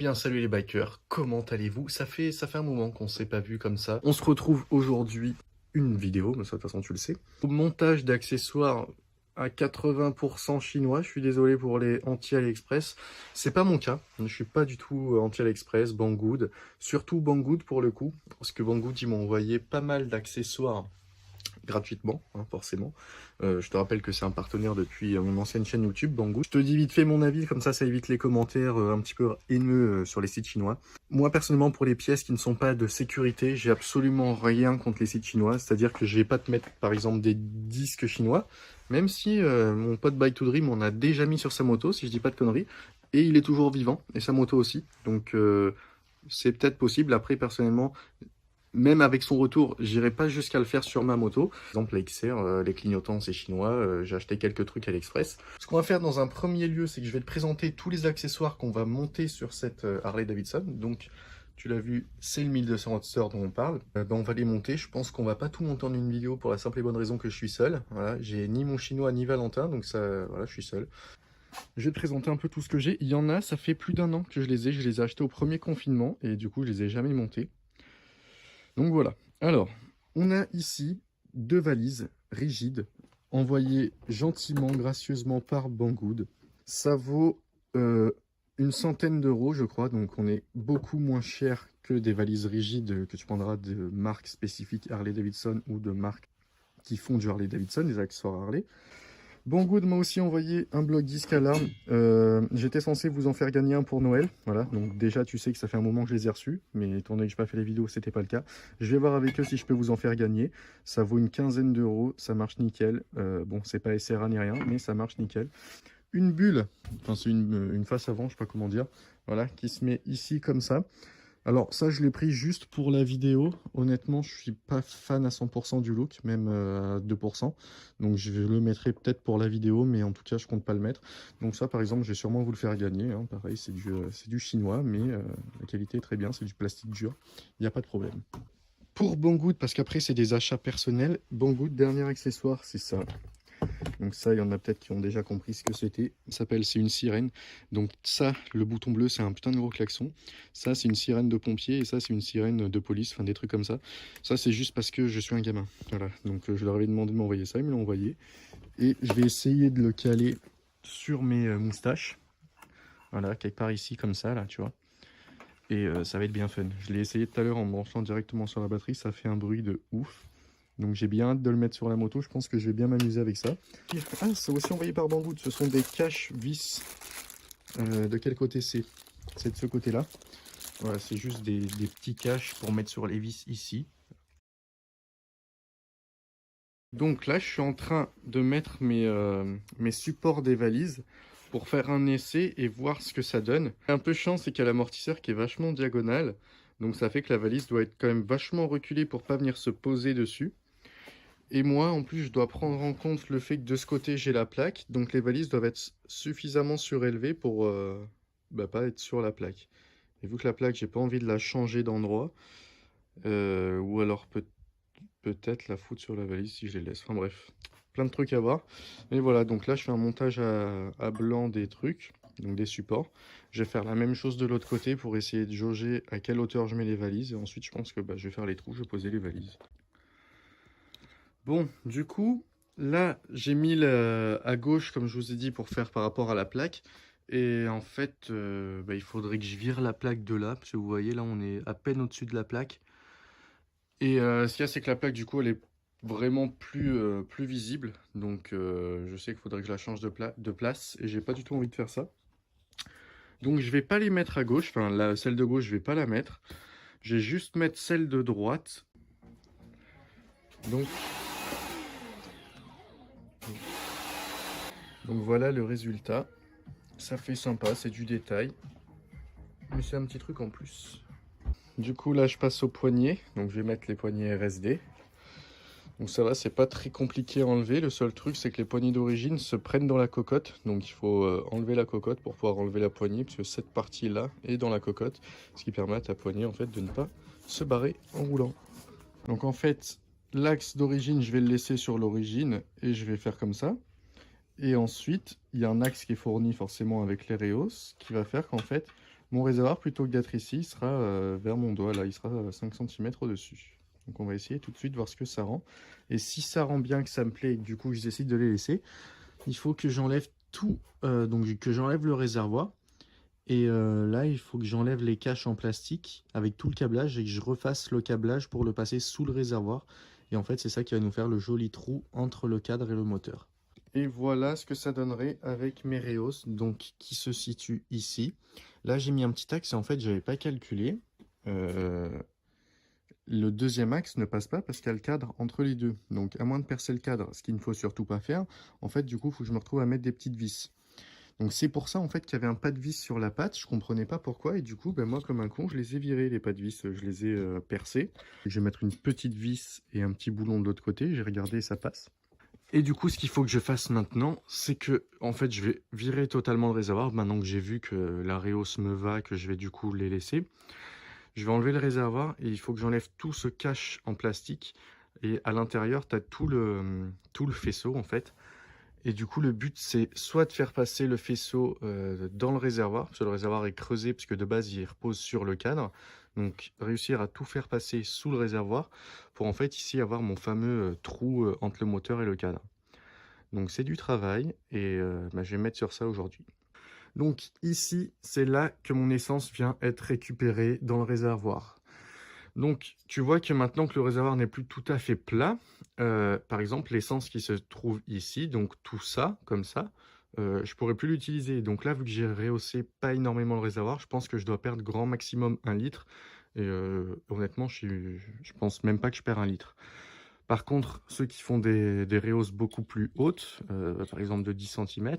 Bien, salut les bikers, comment allez-vous? Ça fait un moment qu'on s'est pas vu comme ça. On se retrouve aujourd'hui, une vidéo, mais ça de toute façon tu le sais. Au montage d'accessoires à 80% chinois, je suis désolé pour les anti-AliExpress. C'est pas mon cas, je suis pas du tout anti-AliExpress, Banggood. Surtout Banggood pour le coup, parce que Banggood ils m'ont envoyé pas mal d'accessoires gratuitement, hein, forcément. Je te rappelle que c'est un partenaire depuis mon ancienne chaîne YouTube, Banggood. Je te dis vite fait mon avis, comme ça évite les commentaires un petit peu haineux sur les sites chinois. Moi, personnellement, pour les pièces qui ne sont pas de sécurité, j'ai absolument rien contre les sites chinois. C'est-à-dire que je vais pas te mettre, par exemple, des disques chinois, même si mon pote Bike to Dream en a déjà mis sur sa moto, si je dis pas de conneries, et il est toujours vivant, et sa moto aussi. Donc, c'est peut-être possible. Après, personnellement, même avec son retour, j'irai pas jusqu'à le faire sur ma moto. Par exemple, la XR, les clignotants, c'est chinois. J'ai acheté quelques trucs à l'Express. Ce qu'on va faire dans un premier lieu, c'est que je vais te présenter tous les accessoires qu'on va monter sur cette Harley Davidson. Donc, tu l'as vu, c'est le 1200 Roadster dont on parle. On va les monter. Je pense qu'on va pas tout monter en une vidéo pour la simple et bonne raison que je suis seul. Voilà, j'ai ni mon chinois ni Valentin, donc ça, voilà, je suis seul. Je vais te présenter un peu tout ce que j'ai. Il y en a, ça fait plus d'un an que je les ai. Je les ai achetés au premier confinement et du coup, je les ai jamais montés. Donc voilà. Alors, on a ici deux valises rigides envoyées gentiment, gracieusement par Banggood. Ça vaut une centaine d'euros, je crois. Donc on est beaucoup moins cher que des valises rigides que tu prendras de marques spécifiques Harley Davidson ou de marques qui font du Harley Davidson, des accessoires Harley. Banggood m'a aussi envoyé un bloc disque alarme. J'étais censé vous en faire gagner un pour Noël. Voilà, donc déjà tu sais que ça fait un moment que je les ai reçus, mais étant donné que je n'ai pas fait les vidéos, c'était pas le cas. Je vais voir avec eux si je peux vous en faire gagner. Ça vaut une quinzaine d'euros, ça marche nickel. Bon, c'est pas SRA ni rien, mais ça marche nickel. Une bulle, enfin c'est une face avant, je sais pas comment dire, voilà, qui se met ici comme ça. Alors ça, je l'ai pris juste pour la vidéo. Honnêtement, je suis pas fan à 100% du look, même à 2%. Donc je le mettrai peut-être pour la vidéo, mais en tout cas, je compte pas le mettre. Donc ça, par exemple, je vais sûrement vous le faire gagner, hein. Pareil, c'est du chinois, mais la qualité est très bien. C'est du plastique dur, il n'y a pas de problème. Pour Banggood, parce qu'après, c'est des achats personnels. Banggood, dernier accessoire, c'est ça. Donc ça, il y en a peut-être qui ont déjà compris ce que c'était. C'est une sirène. Donc ça, le bouton bleu, c'est un putain de gros klaxon. Ça, c'est une sirène de pompier et ça, c'est une sirène de police, enfin des trucs comme ça. Ça, c'est juste parce que je suis un gamin. Voilà, donc je leur avais demandé de m'envoyer ça, ils me l'ont envoyé. Et je vais essayer de le caler sur mes moustaches. Voilà, quelque part ici, comme ça, là, tu vois. Et ça va être bien fun. Je l'ai essayé tout à l'heure en me branchant directement sur la batterie, ça fait un bruit de ouf. Donc j'ai bien hâte de le mettre sur la moto, je pense que je vais bien m'amuser avec ça. Ah, c'est aussi envoyé par Banggood, ce sont des caches vis. De quel côté c'est? C'est de ce côté-là. Voilà, c'est juste des petits caches pour mettre sur les vis ici. Donc là, je suis en train de mettre mes supports des valises pour faire un essai et voir ce que ça donne. Un peu chiant, c'est qu'il y a l'amortisseur qui est vachement diagonal. Donc ça fait que la valise doit être quand même vachement reculée pour pas venir se poser dessus. Et moi, en plus, je dois prendre en compte le fait que de ce côté, j'ai la plaque. Donc les valises doivent être suffisamment surélevées pour pas être sur la plaque. Et vu que la plaque, j'ai pas envie de la changer d'endroit. Ou alors peut-être la foutre sur la valise si je les laisse. Enfin bref, plein de trucs à voir. Mais voilà, donc là, je fais un montage à blanc des trucs, donc des supports. Je vais faire la même chose de l'autre côté pour essayer de jauger à quelle hauteur je mets les valises. Et ensuite, je pense que je vais faire les trous, je vais poser les valises. Bon, du coup, là, j'ai mis à gauche, comme je vous ai dit, pour faire par rapport à la plaque. Et en fait, il faudrait que je vire la plaque de là, parce que vous voyez, là, on est à peine au-dessus de la plaque. Et ce qu'il y a, c'est que la plaque, du coup, elle est vraiment plus visible. Donc, je sais qu'il faudrait que je la change de place, et j'ai pas du tout envie de faire ça. Donc, je vais pas les mettre à gauche. Enfin, celle de gauche, je vais pas la mettre. Je vais juste mettre celle de droite. Donc voilà le résultat. Ça fait sympa, c'est du détail. Mais c'est un petit truc en plus. Du coup là je passe au poignet. Donc je vais mettre les poignets RSD. Donc ça va, c'est pas très compliqué à enlever. Le seul truc c'est que les poignées d'origine se prennent dans la cocotte. Donc il faut enlever la cocotte pour pouvoir enlever la poignée. Parce que cette partie là est dans la cocotte. Ce qui permet à ta poignée en fait de ne pas se barrer en roulant. Donc en fait l'axe d'origine je vais le laisser sur l'origine. Et je vais faire comme ça. Et ensuite, il y a un axe qui est fourni forcément avec l'Ereos qui va faire qu'en fait, Mon réservoir, plutôt que d'être ici, il sera vers mon doigt, là, il sera 5 cm au-dessus. Donc on va essayer tout de suite voir ce que ça rend. Et si ça rend bien, que ça me plaît et que du coup je décide de les laisser, il faut que j'enlève tout, donc que j'enlève le réservoir. Et là, il faut que j'enlève les caches en plastique avec tout le câblage et que je refasse le câblage pour le passer sous le réservoir. Et en fait, c'est ça qui va nous faire le joli trou entre le cadre et le moteur. Et voilà ce que ça donnerait avec mes Reos, donc qui se situe ici. Là, j'ai mis un petit axe et en fait, j'avais pas calculé. Le deuxième axe ne passe pas parce qu'il y a le cadre entre les deux. Donc, à moins de percer le cadre, ce qu'il ne faut surtout pas faire, en fait, du coup, il faut que je me retrouve à mettre des petites vis. Donc, c'est pour ça, en fait, qu'il y avait un pas de vis sur la patte. Je comprenais pas pourquoi. Et du coup, ben, moi, comme un con, je les ai virés, les pas de vis. Je les ai percés. Je vais mettre une petite vis et un petit boulon de l'autre côté. J'ai regardé, ça passe. Et du coup, ce qu'il faut que je fasse maintenant, c'est que, en fait, je vais virer totalement le réservoir. Maintenant que j'ai vu que la Reos me va, que je vais du coup les laisser. Je vais enlever le réservoir et il faut que j'enlève tout ce cache en plastique. Et à l'intérieur, tu as tout le faisceau, en fait. Et du coup, le but, c'est soit de faire passer le faisceau dans le réservoir, parce que le réservoir est creusé, puisque de base, il repose sur le cadre. Donc, réussir à tout faire passer sous le réservoir pour, en fait, ici, avoir mon fameux trou entre le moteur et le cadre. Donc, c'est du travail et je vais me mettre sur ça aujourd'hui. Donc, ici, c'est là que mon essence vient être récupérée dans le réservoir. Donc, tu vois que maintenant que le réservoir n'est plus tout à fait plat, par exemple, l'essence qui se trouve ici, donc tout ça, comme ça, je pourrais plus l'utiliser. Donc là, vu que j'ai rehaussé pas énormément le réservoir, je pense que je dois perdre grand maximum 1 litre. Et honnêtement, je pense même pas que je perds 1 litre. Par contre, ceux qui font des rehausses beaucoup plus hautes, par exemple de 10 cm,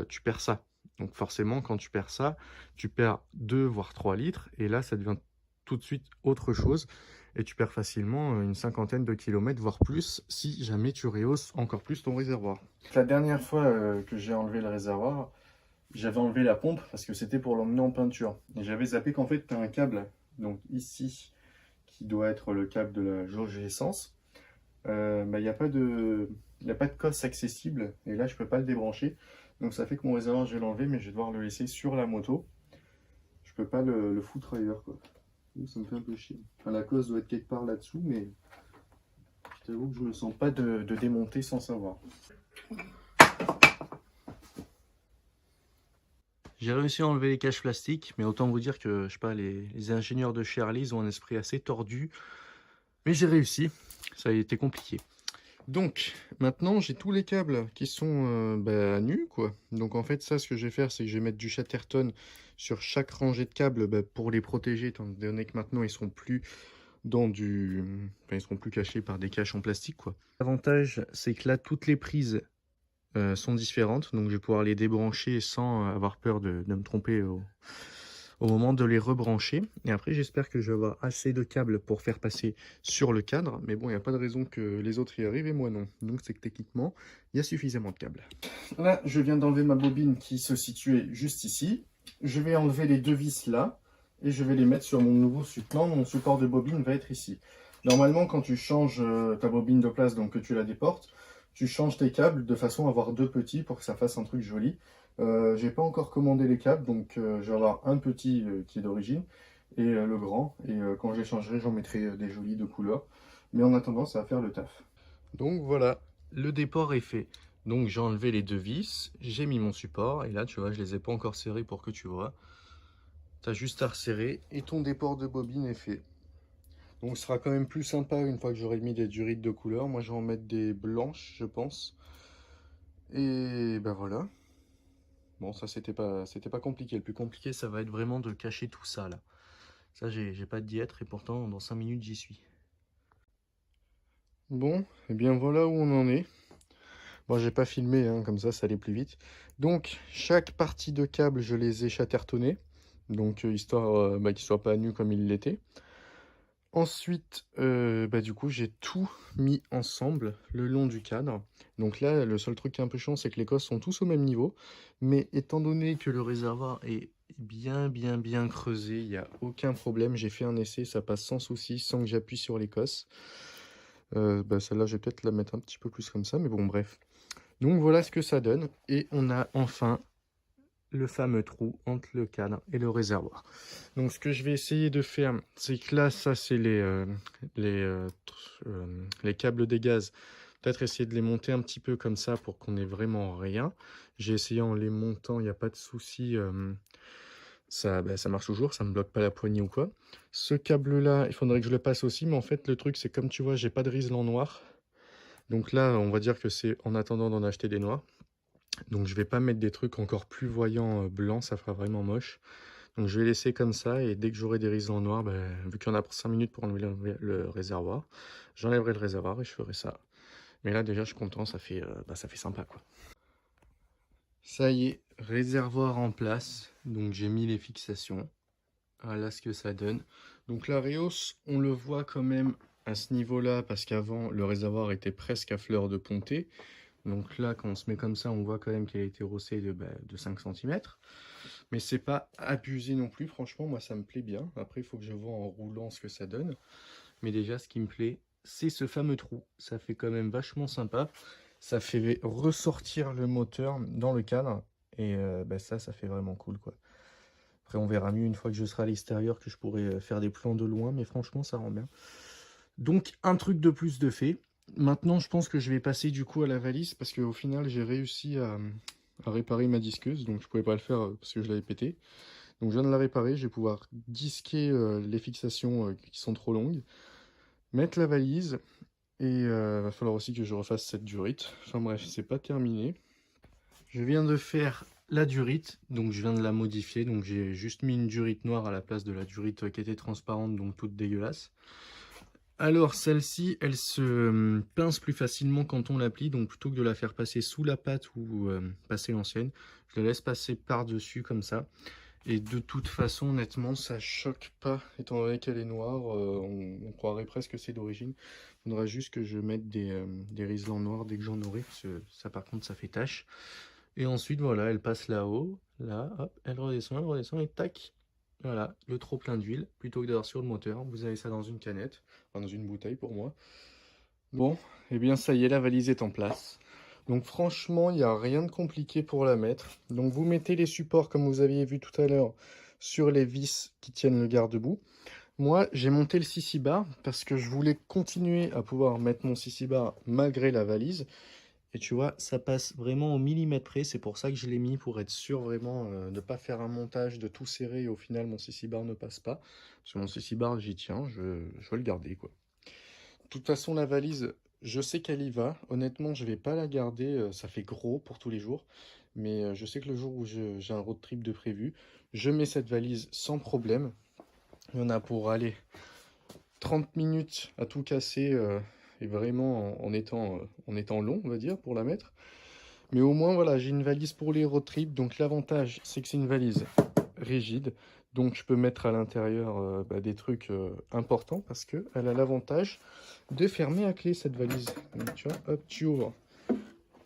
tu perds ça. Donc forcément, quand tu perds ça, tu perds 2 voire 3 litres. Et là, ça devient tout de suite autre chose. Et tu perds facilement une cinquantaine de kilomètres, voire plus, si jamais tu rehausses encore plus ton réservoir. La dernière fois que j'ai enlevé le réservoir, j'avais enlevé la pompe parce que c'était pour l'emmener en peinture. Et j'avais zappé qu'en fait, tu as un câble, donc ici, qui doit être le câble de la jauge essence. Il n'y a pas de cosse accessible et là je peux pas le débrancher, donc ça fait que mon réservoir je vais l'enlever, mais je vais devoir le laisser sur la moto. Je peux pas le foutre ailleurs, quoi. Donc ça me fait un peu chier. Enfin, la cosse doit être quelque part là-dessous, mais je t'avoue que je me sens pas de démonter sans savoir. J'ai réussi à enlever les caches plastiques, mais autant vous dire que je sais pas, les ingénieurs de chez Harley ont un esprit assez tordu, mais j'ai réussi. Ça a été compliqué. Donc, maintenant, j'ai tous les câbles qui sont nus, quoi. Donc, en fait, ça, ce que je vais faire, c'est que je vais mettre du Chatterton sur chaque rangée de câbles pour les protéger, étant donné que maintenant, ils seront plus ils seront plus cachés par des caches en plastique, quoi. L'avantage, c'est que là, toutes les prises sont différentes, donc je vais pouvoir les débrancher sans avoir peur de me tromper au moment de les rebrancher. Et après, j'espère que je vais avoir assez de câbles pour faire passer sur le cadre. Mais bon, il n'y a pas de raison que les autres y arrivent et moi non. Donc c'est que techniquement, il y a suffisamment de câbles. Là, je viens d'enlever ma bobine qui se situait juste ici. Je vais enlever les deux vis là et je vais les mettre sur mon nouveau support. Mon support de bobine va être ici. Normalement, quand tu changes ta bobine de place, donc que tu la déportes, tu changes tes câbles de façon à avoir deux petits pour que ça fasse un truc joli. J'ai pas encore commandé les câbles, donc je vais avoir un petit qui est d'origine et le grand. Et quand je les changerai, j'en mettrai des jolis de couleur. Mais en attendant, ça va faire le taf. Donc voilà, le déport est fait. Donc j'ai enlevé les deux vis, j'ai mis mon support et là tu vois, je les ai pas encore serrés pour que tu vois. Tu as juste à resserrer et ton déport de bobine est fait. Donc ce sera quand même plus sympa une fois que j'aurai mis des durites de couleur. Moi je vais en mettre des blanches, je pense. Et ben voilà. Bon, ça c'était pas compliqué. Le plus compliqué, ça va être vraiment de cacher tout ça là. Ça, j'ai pas de diètre et pourtant dans 5 minutes j'y suis. Bon, et bien voilà où on en est. Bon, j'ai pas filmé, hein, comme ça allait plus vite. Donc, chaque partie de câble, je les ai chattertonnés. Donc, histoire qu'ils soient pas nus comme ils l'étaient. Ensuite, du coup, j'ai tout mis ensemble le long du cadre. Donc là, le seul truc qui est un peu chiant, c'est que les cosses sont tous au même niveau. Mais étant donné que le réservoir est bien creusé, il n'y a aucun problème. J'ai fait un essai, ça passe sans souci, sans que j'appuie sur les cosses. Celle-là, je vais peut-être la mettre un petit peu plus comme ça, mais bon, bref. Donc voilà ce que ça donne. Et on a enfin le fameux trou entre le cadre et le réservoir. Donc ce que je vais essayer de faire, c'est que là, ça c'est les câbles des gaz. Peut-être essayer de les monter un petit peu comme ça pour qu'on ait vraiment rien. J'ai essayé en les montant, il n'y a pas de souci. Ça marche toujours, ça me bloque pas la poignée ou quoi. Ce câble-là, il faudrait que je le passe aussi, mais en fait, le truc, c'est comme tu vois, j'ai pas de riselant noir. Donc là, on va dire que c'est en attendant d'en acheter des noirs. Donc je vais pas mettre des trucs encore plus voyants blancs, ça fera vraiment moche. Donc je vais laisser comme ça, et dès que j'aurai des riselants noirs, vu qu'il y en a pour 5 minutes pour enlever le réservoir, j'enlèverai le réservoir et je ferai ça. Mais là déjà je suis content, ça fait sympa quoi. Ça y est, réservoir en place, donc j'ai mis les fixations. Voilà ce que ça donne. Donc la Réos, on le voit quand même à ce niveau-là, parce qu'avant le réservoir était presque à fleur de ponté. Donc là, quand on se met comme ça, on voit quand même qu'elle a été rossée de 5 cm. Mais c'est pas abusé non plus, franchement, moi ça me plaît bien. Après, il faut que je vois en roulant ce que ça donne. Mais déjà, ce qui me plaît, c'est ce fameux trou. Ça fait quand même vachement sympa. Ça fait ressortir le moteur dans le cadre. Et ça fait vraiment cool, quoi. Après, on verra mieux une fois que je serai à l'extérieur, que je pourrai faire des plans de loin. Mais franchement, ça rend bien. Donc, un truc de plus de fait. Maintenant, je pense que je vais passer du coup à la valise, parce qu'au final, j'ai réussi à réparer ma disqueuse. Donc, je pouvais pas le faire parce que je l'avais pété. Donc, je viens de la réparer. Je vais pouvoir disquer les fixations qui sont trop longues. Mettre la valise. Et va falloir aussi que je refasse cette durite. Enfin bref, c'est pas terminé. Je viens de faire la durite, donc je viens de la modifier. Donc j'ai juste mis une durite noire à la place de la durite qui était transparente, donc toute dégueulasse. Alors celle-ci, elle se pince plus facilement quand on l'applique, donc plutôt que de la faire passer sous la pâte ou passer l'ancienne, je la laisse passer par-dessus comme ça. Et de toute façon, honnêtement, ça choque pas, étant donné qu'elle est noire, on croirait presque que c'est d'origine. Il faudra juste que je mette des riselants noirs dès que j'en aurai, parce que ça par contre ça fait tache. Et ensuite voilà, elle passe là-haut, là, hop, elle redescend et tac. Voilà, le trop plein d'huile, plutôt que d'avoir sur le moteur, vous avez ça dans une canette, enfin dans une bouteille pour moi. Bon, et bien ça y est, la valise est en place. Donc franchement, il n'y a rien de compliqué pour la mettre. Donc vous mettez les supports, comme vous aviez vu tout à l'heure, sur les vis qui tiennent le garde-boue. Moi, j'ai monté le sissi bar parce que je voulais continuer à pouvoir mettre mon sissi bar malgré la valise. Et tu vois, ça passe vraiment au millimètre près. C'est pour ça que je l'ai mis, pour être sûr vraiment de ne pas faire un montage, de tout serrer et au final mon sissi bar ne passe pas. Parce que mon sissi bar, j'y tiens, je vais le garder quoi. De toute façon, la valise, je sais qu'elle y va. Honnêtement, je vais pas la garder. Ça fait gros pour tous les jours. Mais je sais que le jour où j'ai un road trip de prévu, je mets cette valise sans problème. Il y en a pour aller 30 minutes à tout casser. Et vraiment en étant long, on va dire, pour la mettre. Mais au moins, voilà, j'ai une valise pour les road trips. Donc l'avantage, c'est que c'est une valise rigide. Donc je peux mettre à l'intérieur des trucs importants, parce qu'elle a l'avantage de fermer à clé cette valise. Donc, tu vois, hop, tu ouvres.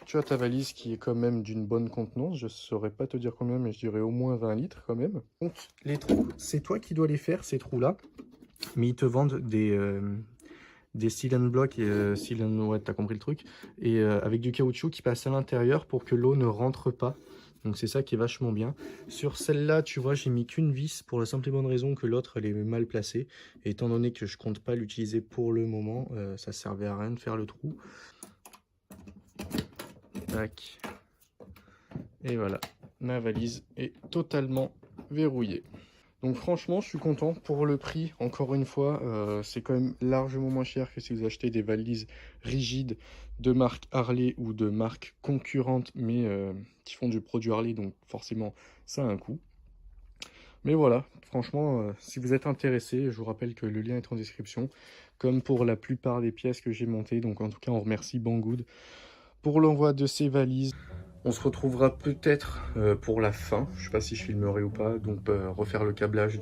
Tu as ta valise qui est quand même d'une bonne contenance. Je ne saurais pas te dire combien, mais je dirais au moins 20 litres quand même. Donc les trous, c'est toi qui dois les faire, ces trous-là. Mais ils te vendent des seal and block et ouais, t'as compris le truc. Et avec du caoutchouc qui passe à l'intérieur pour que l'eau ne rentre pas. Donc c'est ça qui est vachement bien. Sur celle-là, tu vois, j'ai mis qu'une vis pour la simple et bonne raison que l'autre, elle est mal placée. Et étant donné que je compte pas l'utiliser pour le moment, ça servait à rien de faire le trou. Tac. Et voilà, ma valise est totalement verrouillée. Donc franchement, je suis content pour le prix. Encore une fois, c'est quand même largement moins cher que si vous achetez des valises rigides de marque Harley ou de marque concurrente, mais qui font du produit Harley, donc forcément, ça a un coût. Mais voilà, franchement, si vous êtes intéressé, je vous rappelle que le lien est en description, comme pour la plupart des pièces que j'ai montées. Donc en tout cas, on remercie Banggood pour l'envoi de ces valises. On se retrouvera peut-être pour la fin, je sais pas si je filmerai ou pas, donc refaire le câblage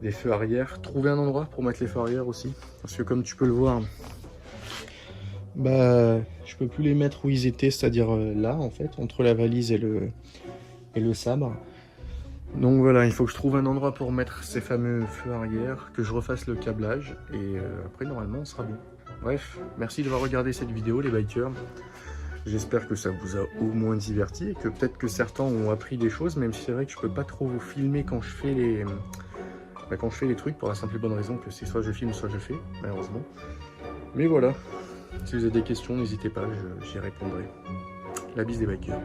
des feux arrière. Trouver un endroit pour mettre les feux arrière aussi, parce que comme tu peux le voir, je peux plus les mettre où ils étaient, c'est-à-dire là en fait, entre la valise et le sabre. Donc voilà, il faut que je trouve un endroit pour mettre ces fameux feux arrière, que je refasse le câblage, et après normalement on sera bon. Bref, merci d'avoir regardé cette vidéo les bikers. J'espère que ça vous a au moins diverti et que peut-être que certains ont appris des choses, même si c'est vrai que je peux pas trop vous filmer quand je fais les trucs, pour la simple et bonne raison que c'est soit je filme, soit je fais, malheureusement. Mais voilà, si vous avez des questions, n'hésitez pas, j'y répondrai. La bise des bikers.